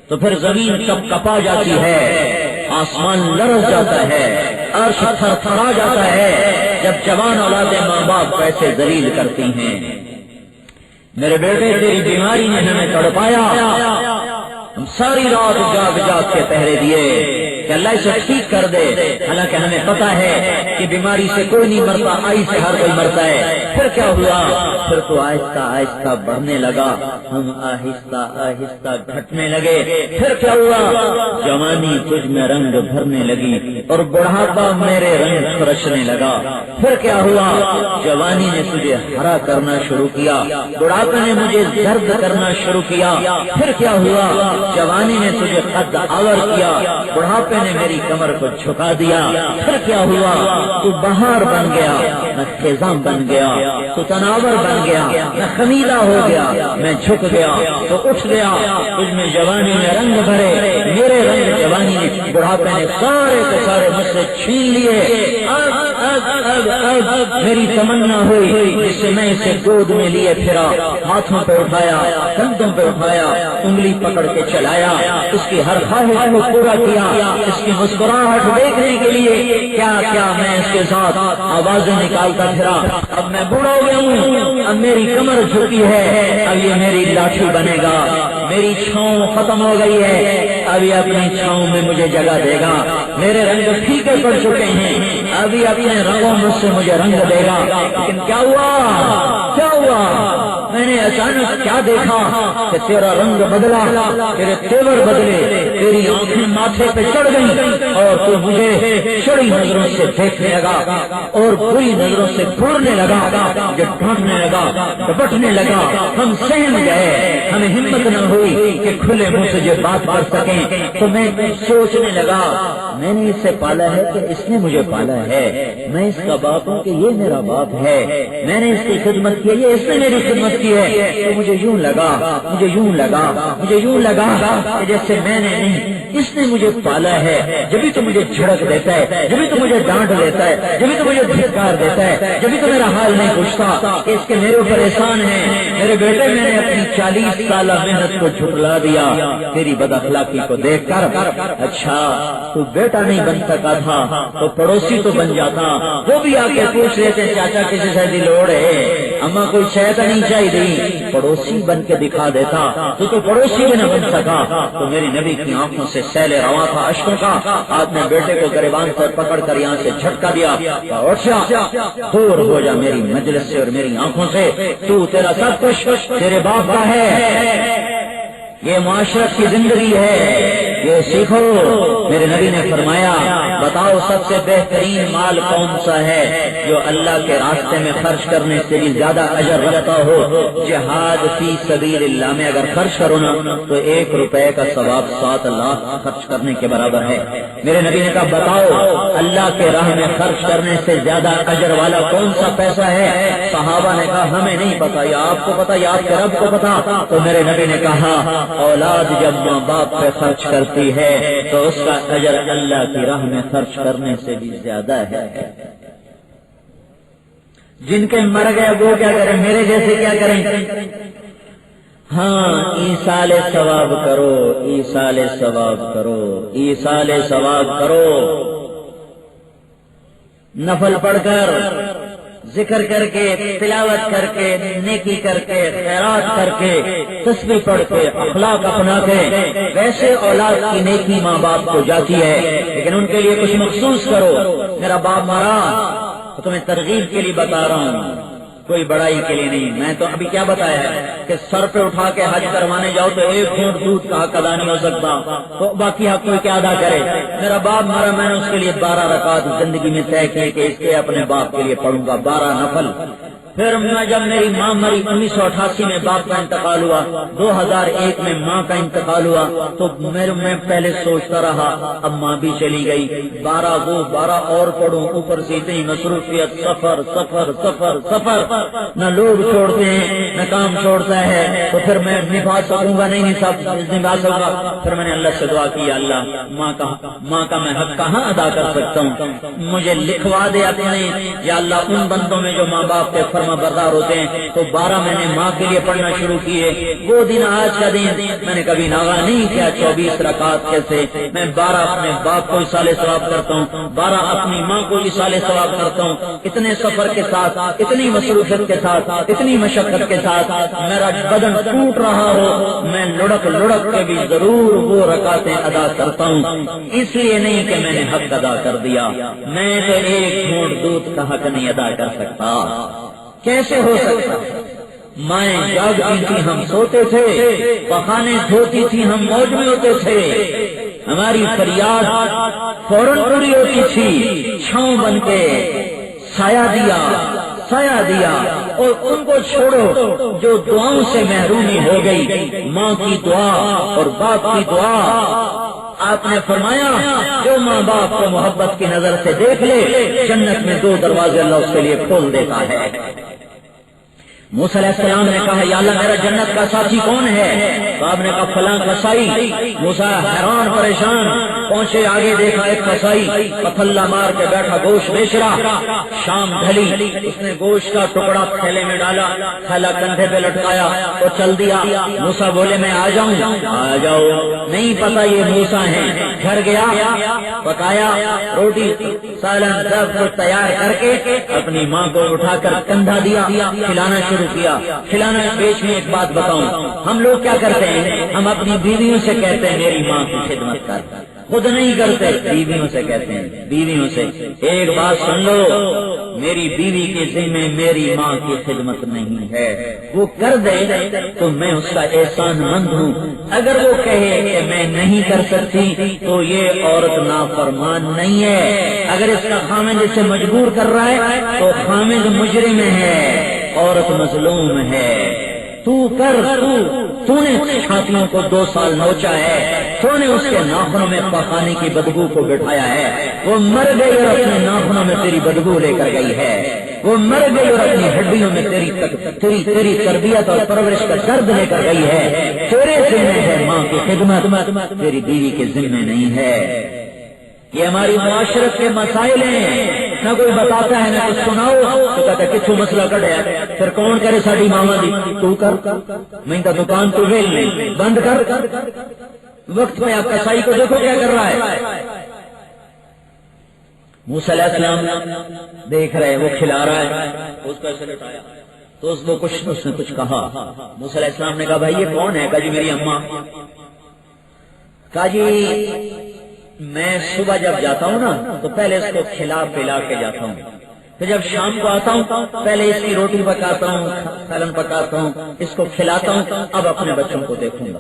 تو پھر زمین کب کپا جاتی ہے، آسمان لرز جاتا ہے، عرش تھر تھرا جاتا ہے جب جوان اولادیں ماں باپ کو ایسے ذلیل کرتی ہیں۔ میرے بیٹے تیری بیماری نے ہمیں تڑپایا، ہم ساری رات جاگ جاگ کے پہرے دیے کہ اللہ اسے ٹھیک کر دے، حالانکہ ہمیں پتا ہے کہ بیماری سے کوئی نہیں مرتا، آئی سے ہر کوئی مرتا ہے۔ پھر کیا ہوا؟ پھر تو آہستہ آہستہ بڑھنے لگا، ہم آہستہ آہستہ گھٹنے لگے۔ پھر کیا ہوا؟ جوانی تجھ میں رنگ بھرنے لگی اور بڑھاپا میرے رنگ خرچنے لگا۔ پھر کیا ہوا؟ جوانی نے تجھے ہرا کرنا شروع کیا، بڑھاپے نے مجھے زرد کرنا شروع کیا۔ پھر کیا ہوا؟ جوانی نے تجھے قد آور کیا، بڑھاپے نے میری کمر کو جھکا دیا۔ پھر کیا ہوا؟ تو بہار بن گیا، میں خزاں بن گیا، تو تناور بن گیا، میں خمیلہ ہو گیا، میں جھک گیا تو اٹھ گیا۔ تجھ میں جوانی نے رنگ بھرے، میرے رنگ جوانی نے بڑھاپے نے سارے کے سارے مجھ سے چھین لیے۔ اب میری تمنا ہوئی جس سے میں اسے گود میں لیے پھرا، ہاتھوں پہ اٹھایا، کندھوں پہ اٹھایا، انگلی پکڑ کے چلایا، اس کی ہر خواہش کو پورا کیا، اس کی مسکراہٹ دیکھنے کے لیے کیا کیا میں اس کے ساتھ آوازیں نکالتا پھرا۔ اب میں بوڑھا ہو گیا ہوں، اب میری کمر جھکی ہے، اب یہ میری لاٹھی بنے گا۔ میری چھاؤں ختم ہو گئی ہے، ابھی اپنی چھاؤں میں مجھے جگہ دے گا۔ میرے رنگ پھیکے پڑ چکے ہیں، ابھی اپنے رنگوں مجھ سے مجھے رنگ دے گا۔ لیکن کیا ہوا؟ کیا ہوا؟ میں نے اچانک کیا دیکھا کہ تیرا رنگ بدلا، تیرے تیور بدلے، تیری آنکھیں ماتھے پہ چڑھ گئی اور تو مجھے چڑی نظروں سے دیکھنے لگا اور بری نظروں سے گھورنے لگا، مجھے ڈانٹنے لگا، ڈپٹنے لگا۔ ہم سہم گئے، ہمیں ہمت نہ ہوئی کہ کھلے منہ سے یہ بات کر سکیں۔ تو میں سوچنے لگا میں نے اسے پالا ہے کہ اس نے مجھے پالا ہے، میں اس کا باپ ہوں کہ یہ میرا باپ ہے، میں نے اس کی خدمت کی ہے، یہ اس نے میری خدمت کی ہے۔ تو مجھے یوں لگا کہ جیسے میں نے نہیں، اس نے مجھے پالا ہے، جبھی تو مجھے جھڑک دیتا ہے، جبھی تو مجھے ڈانٹ دیتا ہے، جبھی تو مجھے دھتکار دیتا ہے، جبھی تو میرا حال نہیں پوچھتا کہ اس کے میرے اوپر احسان ہے۔ میرے بیٹے میں نے اپنی 40 سالہ محنت کو جھٹلا دیا تیری بد اخلاقی کو دیکھ کر۔ اچھا تو بیٹا نہیں بن سکا تھا تو پڑوسی تو بن جاتا، وہ بھی آ کے پوچھ لیتے چاچا کسی سے لوڑ ہے، اما کوئی شاید نہیں چاہیے، پڑوسی بن کے دکھا دیتا تو پڑوسی بھی نہ بن سکا۔ تو میری نبی کی آنکھوں سے سیل رواں تھا اشکوں کا۔ آپ نے بیٹے کو گریبان پر پکڑ کر یہاں سے جھٹکا دیا، اٹھ جا، دور ہو جا میری مجلس سے اور میری آنکھوں سے، تو تیرا سب کچھ تیرے باپ کا ہے، یہ معاشرت کی زندگی ہے، یہ سیکھو۔ میرے نبی نے فرمایا بتاؤ سب سے بہترین مال کون سا ہے جو اللہ کے راستے میں خرچ کرنے سے بھی زیادہ اجر رکھتا ہو؟ جہاد فی سبیل اللہ میں اگر خرچ کرو نا تو 1 روپے کا ثواب 7 لاکھ خرچ کرنے کے برابر ہے۔ میرے نبی نے کہا بتاؤ اللہ کے راہ میں خرچ کرنے سے زیادہ اجر والا کون سا پیسہ ہے؟ صحابہ نے کہا ہمیں نہیں پتا، یا آپ کو پتا یا آپ کے رب کو پتا۔ تو میرے نبی نے کہا اولاد جب ماں باپ پہ خرچ کرتی ہے تو اس کا اجر اللہ کی راہ میں خرچ کرنے سے بھی زیادہ ہے۔ جن کے مر گئے وہ کیا کریں، میرے جیسے کیا کریں؟ ہاں ایصال ثواب کرو، ایصال ثواب کرو، ایصال ثواب کرو، نفل پڑھ کر، ذکر کر کے، تلاوت کر کے، نیکی کر کے، خیرات کر کے، تسبیح پڑھ کے، اخلاق اپنا کے۔ ویسے اولاد کی نیکی ماں باپ کو جاتی ہے، لیکن ان کے لیے کچھ مخصوص کرو۔ میرا باپ مرا تو تمہیں ترغیب کے لیے بتا رہا ہوں، کوئی بڑائی کے لیے نہیں۔ میں تو ابھی کیا بتایا ہے کہ سر پہ اٹھا کے حج کروانے جاؤ تو 1 گھونٹ دودھ کا حق ادا نہیں ہو سکتا، تو باقی حق کوئی کیا ادا کرے؟ میرا باپ مرا، میں نے اس کے لیے 12 رکعت زندگی میں طے کیے کہ اس کے اپنے باپ کے لیے پڑھوں گا 12 نفل۔ پھر میں جب میری ماں مری 1988 میں باپ کا انتقال ہوا، 2001 میں ماں کا انتقال ہوا، تو میں پہلے سوچتا رہا اب ماں بھی چلی گئی، 12 وہ 12 اور پڑھوں، اوپر سے اتنی مصروفیت، سفر سفر سفر سفر، نہ لوگ چھوڑتے ہیں نہ کام چھوڑتا ہے، تو پھر میں نبھا سکوں گا نہیں نبھا سکوں گا۔ پھر میں نے اللہ سے دعا کی اللہ ماں کا میں حق کہاں ادا کر سکتا ہوں، مجھے لکھوا دے اپنے، یا اللہ ان بندوں میں جو ماں باپ کے فرما بردار ہوتے ہیں تو 12 مہینے ماں کے لیے پڑھنا شروع کیے. وہ دن آج کا دن میں نے کبھی ناغا نہیں کیا. 24 رکعات کیسے میں 12 اپنے باپ کو اصال ثواب کرتا ہوں, 12 اپنی ماں کو اصال ثواب کرتا ہوں. اتنے سفر کے ساتھ, اتنی مصروفیت کے ساتھ, اتنی مشقت کے ساتھ میرا بدن ٹوٹ رہا ہو, میں لڑک لڑک کے بھی ضرور وہ رکعتیں ادا کرتا ہوں. اس لیے نہیں کہ میں نے حق ادا کر دیا, میں تو ایک گھونٹ دودھ کا حق نہیں ادا کر سکتا. کیسے ہو سکتا؟ مائیں جاگتی تھی ہم سوتے تھے, پخانے دھوتی تھی ہم موج میں ہوتے تھے, ہماری فریاد فوراً پوری ہوتی تھی. چھاؤں بن کے سایہ دیا, سایہ دیا. اور ان کو چھوڑو جو دعاؤں سے محرومی ہو گئی, ماں کی دعا اور باپ کی دعا. آپ نے فرمایا جو ماں باپ کو محبت کی نظر سے دیکھ لے, جنت میں 2 دروازے اللہ اس کے لیے کھول دیتا ہے. موسیٰ علیہ السلام نے کہا یا اللہ میرا جنت کا ساتھی کون ہے؟ تو آپ نے کہا فلاں قصائی. موسیٰ حیران پریشان پہنچے, آگے دیکھا ایک قصائی پتھلا مار کے بیٹھا گوشت بیچ رہا. شام ڈھلی, اس نے گوشت کا ٹکڑا تھیلے میں ڈالا, تھیلا کندھے پہ لٹکایا اور چل دیا. موسیٰ بولے میں آ جاؤں؟ آ جاؤ. نہیں پتا یہ موسیٰ ہیں. گھر گیا, پکایا, روٹی سالن سب کچھ تیار کر کے اپنی ماں کو اٹھا کر کندھا دیا, کھلانا شروع کیا. کھلانا. بیچ میں ایک بات بتاؤں, ہم لوگ کیا کرتے ہیں, ہم اپنی بیویوں سے کہتے ہیں میری ماں کی خدمت کر, خود نہیں کرتے, بیویوں سے کہتے ہیں. بیویوں سے ایک بات سن لو, میری بیوی کے ذمہ میری ماں کی خدمت نہیں ہے. وہ کر دے تو میں اس کا احسان مند ہوں. اگر وہ کہے کہ میں نہیں کر سکتی تو یہ عورت نافرمان نہیں ہے. اگر اس کا خامد اسے مجبور کر رہا ہے تو خامد مجرم ہے, عورت مظلوم ہے. تو کر, تو نے چھاتیوں کو 2 سال نوچا ہے, تو نے اس کے ناخنوں میں پخانے کی بدبو کو بٹھایا ہے. وہ مر گئی اور اپنے ناخنوں میں تیری بدبو لے کر گئی ہے. وہ مر گئی اور اپنی ہڈیوں میں تیری تربیت اور پرورش کا درد لے کر گئی ہے. تیرے ذمہ ہے ماں کی خدمت, تیری بیوی کے ذمہ نہیں ہے. یہ ہماری معاشرت کے مسائل ہیں. نہ کوئی بتاتا ہے نہ کچھ سناؤ تو کہتا ہے کچھ مسئلہ کٹ ہے. پھر کون کرے ساڑی ماما دی, تو کر, میں تو دکان تو ویل نہیں بند کر. وقت میں آپ کسائی کو دیکھو کیا کر رہا ہے. موسیٰ علیہ السلام دیکھ رہے, وہ کھلا رہا ہے, اس کو ایسے لٹایا تو اس نے کچھ کہا. موسیٰ علیہ السلام نے کہا بھائی یہ کون ہے؟ کہا جی میری اماں. کہا جی میں صبح جب جاتا ہوں نا تو پہلے اس کو کھلا پلا کے جاتا ہوں, پھر جب شام کو آتا ہوں پہلے اس کی روٹی پکاتا ہوں, سالن پکاتا ہوں, اس کو کھلاتا ہوں. اب اپنے بچوں کو دیکھوں گا.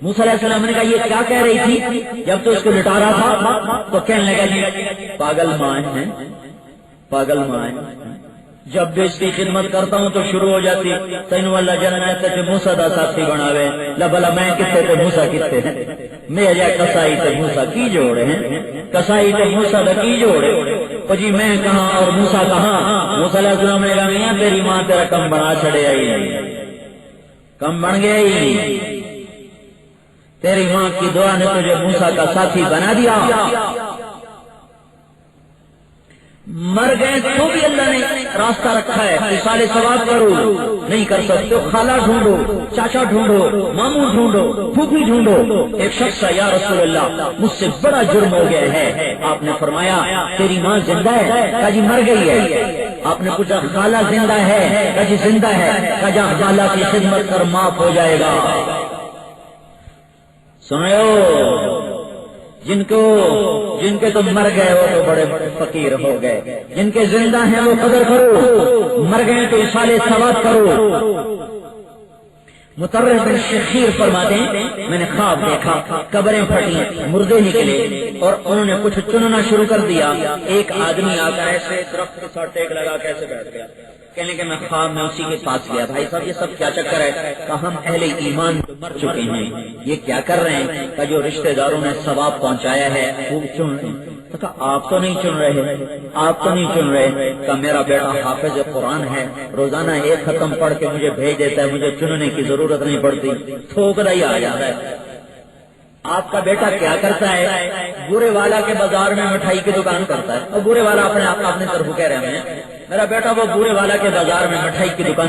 موسیٰ علیہ السلام نے کہا یہ کیا کہہ رہی تھی؟ جب تو اس کو لٹا رہا تھا تو کہنے لگا جی پاگل ماں ہے, پاگل ماں ہے. جب بھی اس کی خدمت کرتا ہوں تو شروع ہو جاتی تینوں اللہ جنت تے موسیٰ دا ساتھی بناوے. لبلا میں کتے تے موسیٰ کتے ہیں, میں جا کسائی تے موسیٰ کی جوڑے ہیں, کسائی تے موسیٰ دا کی جوڑے. اور جی میں کہاں اور موسیٰ کہاں؟ موسیٰ علیہ السلام نے کہا میاں تیری ماں تیرا کم بنا چھڑے آئی, کم بن گیا ہی. تیری ماں کی دعا نے تجھے موسیٰ کا ساتھی بنا دیا. مر گئے تو بھی اللہ نے راستہ رکھا ہے, اصال ثواب کرو. نہیں کر سکتے خالہ ڈھونڈو, چاچا ڈھونڈو, ماموں ڈھونڈو, پھوپھی ڈھونڈو. ایک شخص یا رسول اللہ مجھ سے بڑا جرم ہو گیا ہے. آپ نے فرمایا تیری ماں زندہ ہے؟ کہا جی مر گئی ہے. آپ نے پوچھا خالہ زندہ ہے؟ کہا جی زندہ ہے. کہا جا خالہ کی خدمت کر معاف ہو جائے گا. سنو, جن کے تم مر گئے ہو تو بڑے بڑے فقیر ہو گئے, جن کے زندہ ہیں وہ قدر کرو, مر گئے تو اصال ثواب کرو. مطرف بن شخیر فرماتے ہیں میں نے خواب دیکھا, قبریں پھٹی, مردے نکلے اور انہوں نے کچھ چننا شروع کر دیا. ایک آدمی آ کر ایسے درخت کے ساتھ ٹیک لگا کیسے بیٹھ گیا. کہنے کہ میں خواب میں اسی کے پاس گیا, بھائی صاحب یہ سب کیا چکر ہے؟ کہ ہم اہل ایمان مر چکے ہیں, یہ کیا کر رہے ہیں؟ کہ جو رشتہ داروں نے ثواب پہنچایا ہے وہ چن رہے ہیں. کہ آپ تو نہیں چن رہے, آپ تو نہیں چن رہے. کہ میرا بیٹا حافظ قرآن ہے, روزانہ ایک ختم پڑھ کے مجھے بھیج دیتا ہے, مجھے چننے کی ضرورت نہیں پڑتی, تھوکنا ہی آ جاتا ہے. آپ کا بیٹا کیا کرتا ہے؟ برے والا کے بازار میں مٹھائی کی دکان کرتا ہے, اور برے والا اپنے طرف کہہ رہے ہیں میرا بیٹا وہ بورے والا کے بازار میں مٹھائی کی دکان